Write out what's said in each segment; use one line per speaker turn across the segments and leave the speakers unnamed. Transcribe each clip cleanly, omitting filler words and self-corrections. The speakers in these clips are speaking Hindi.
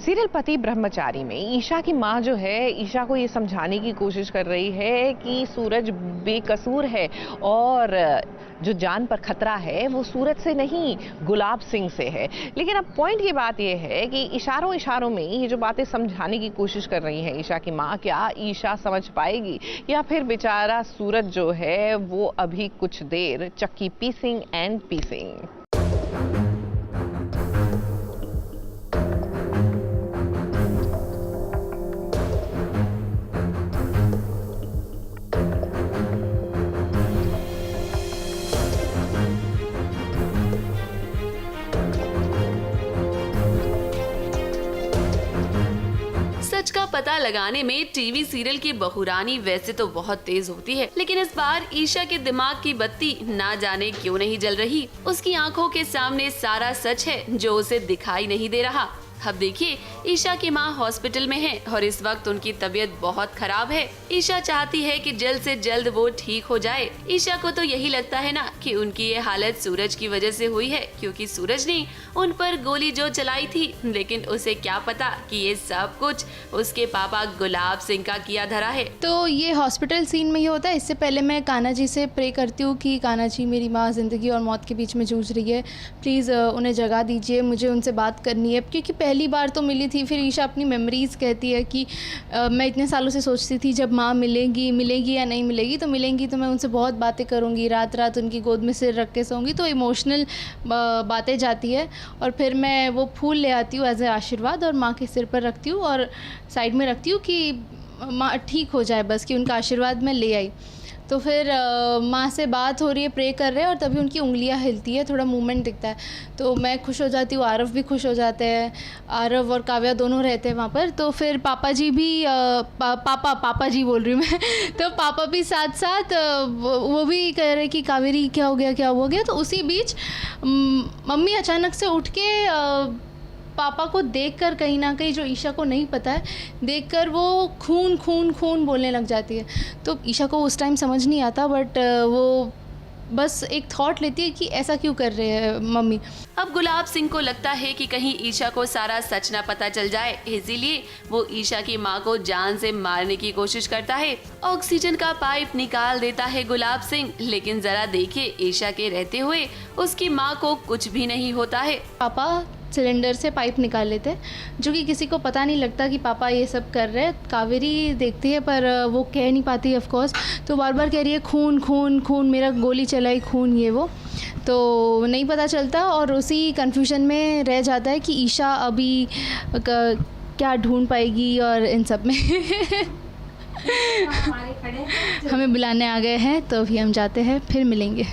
सीरियल पति ब्रह्मचारी में ईशा की माँ जो है, ईशा को ये समझाने की कोशिश कर रही है कि सूरज बेकसूर है और जो जान पर खतरा है वो सूरज से नहीं गुलाब सिंह से है। लेकिन अब पॉइंट की बात ये है कि इशारों इशारों में ये जो बातें समझाने की कोशिश कर रही है ईशा की माँ, क्या ईशा समझ पाएगी या फिर बेचारा सूरज जो है वो अभी कुछ देर चक्की पीसिंग एंड पीसिंग।
सच का पता लगाने में टीवी सीरियल की बहुरानी वैसे तो बहुत तेज होती है, लेकिन इस बार ईशा के दिमाग की बत्ती ना जाने क्यों नहीं जल रही। उसकी आंखों के सामने सारा सच है जो उसे दिखाई नहीं दे रहा। अब देखिए, ईशा की माँ हॉस्पिटल में है और इस वक्त उनकी तबीयत बहुत खराब है। ईशा चाहती है कि जल्द से जल्द वो ठीक हो जाए। ईशा को तो यही लगता है ना कि उनकी ये हालत सूरज की वजह से हुई है, क्योंकि सूरज ने उन पर गोली जो चलाई थी। लेकिन उसे क्या पता कि ये सब कुछ उसके पापा गुलाब सिंह का किया धरा है।
तो ये हॉस्पिटल सीन में ही होता है। इससे पहले मैं कान्हा जी से प्रे करती हूँ कि कान्हा जी, मेरी माँ ज़िंदगी और मौत के बीच में जूझ रही है, प्लीज़ उन्हें जगा दीजिए, मुझे उनसे बात करनी है। क्योंकि पहली बार तो मिली थी, फिर ईशा अपनी मेमोरीज़ कहती है कि मैं इतने सालों से सोचती थी जब माँ मिलेगी या नहीं मिलेगी, तो मिलेंगी तो मैं उनसे बहुत बातें करूँगी, रात रात उनकी गोद में सिर रख के सोऊंगी। तो इमोशनल बातें जाती है और फिर मैं वो फूल ले आती हूँ एज ए आशीर्वाद और माँ के सिर पर रखती हूँ और साइड में रखती हूँ कि माँ ठीक हो जाए, बस कि उनका आशीर्वाद मैं ले आई। तो फिर माँ से बात हो रही है, प्रे कर रहे हैं और तभी उनकी उंगलियां हिलती है, थोड़ा मूवमेंट दिखता है। तो मैं खुश हो जाती हूँ, आरव भी खुश हो जाते हैं, आरव और काव्या दोनों रहते हैं वहाँ पर। तो फिर पापा जी भी पापा जी बोल रही हूँ मैं तो पापा भी साथ साथ वो भी कह रहे कि कावेरी क्या हो गया। तो उसी बीच मम्मी अचानक से उठ के पापा को देखकर, कहीं ना कहीं जो ईशा को नहीं पता है, देखकर वो खून खून खून बोलने लग जाती है। तो ईशा को उस टाइम समझ नहीं आता, बट वो बस एक थॉट लेती है कि ऐसा क्यों कर रहे हैं मम्मी।
अब गुलाब सिंह को लगता है कि कहीं ईशा को सारा सच ना पता चल जाए, इसीलिए वो ईशा की माँ को जान से मारने की कोशिश करता है। ऑक्सीजन का पाइप निकाल देता है गुलाब सिंह, लेकिन जरा देखिए, ईशा के रहते हुए उसकी माँ को कुछ भी नहीं होता है।
पापा सिलेंडर से पाइप निकाल लेते हैं, जो कि किसी को पता नहीं लगता कि पापा ये सब कर रहे हैं। कावेरी देखती है पर वो कह नहीं पाती ऑफ कोर्स, तो बार बार कह रही है खून खून खून, मेरा गोली चलाई, खून, ये वो। तो नहीं पता चलता और उसी कन्फ्यूजन में रह जाता है कि ईशा अभी क्या ढूंढ पाएगी और इन सब में हमें बुलाने आ गए हैं, तो अभी हम जाते हैं, फिर मिलेंगे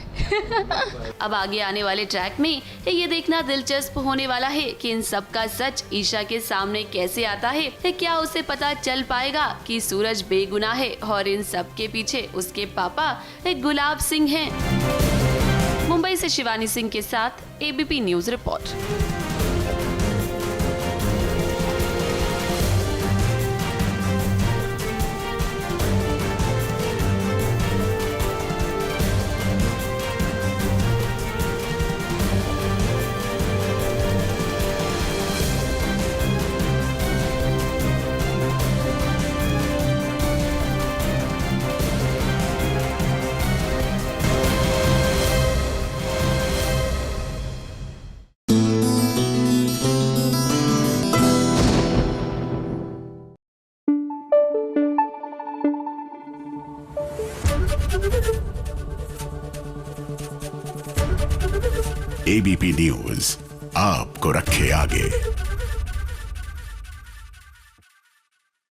अब आगे आने वाले ट्रैक में ये देखना दिलचस्प होने वाला है कि इन सब का सच ईशा के सामने कैसे आता है। क्या उसे पता चल पाएगा कि सूरज बेगुनाह है और इन सब के पीछे उसके पापा गुलाब सिंह हैं। मुंबई से शिवानी सिंह के साथ ABP news report.
ABP news आपको रखे आगे।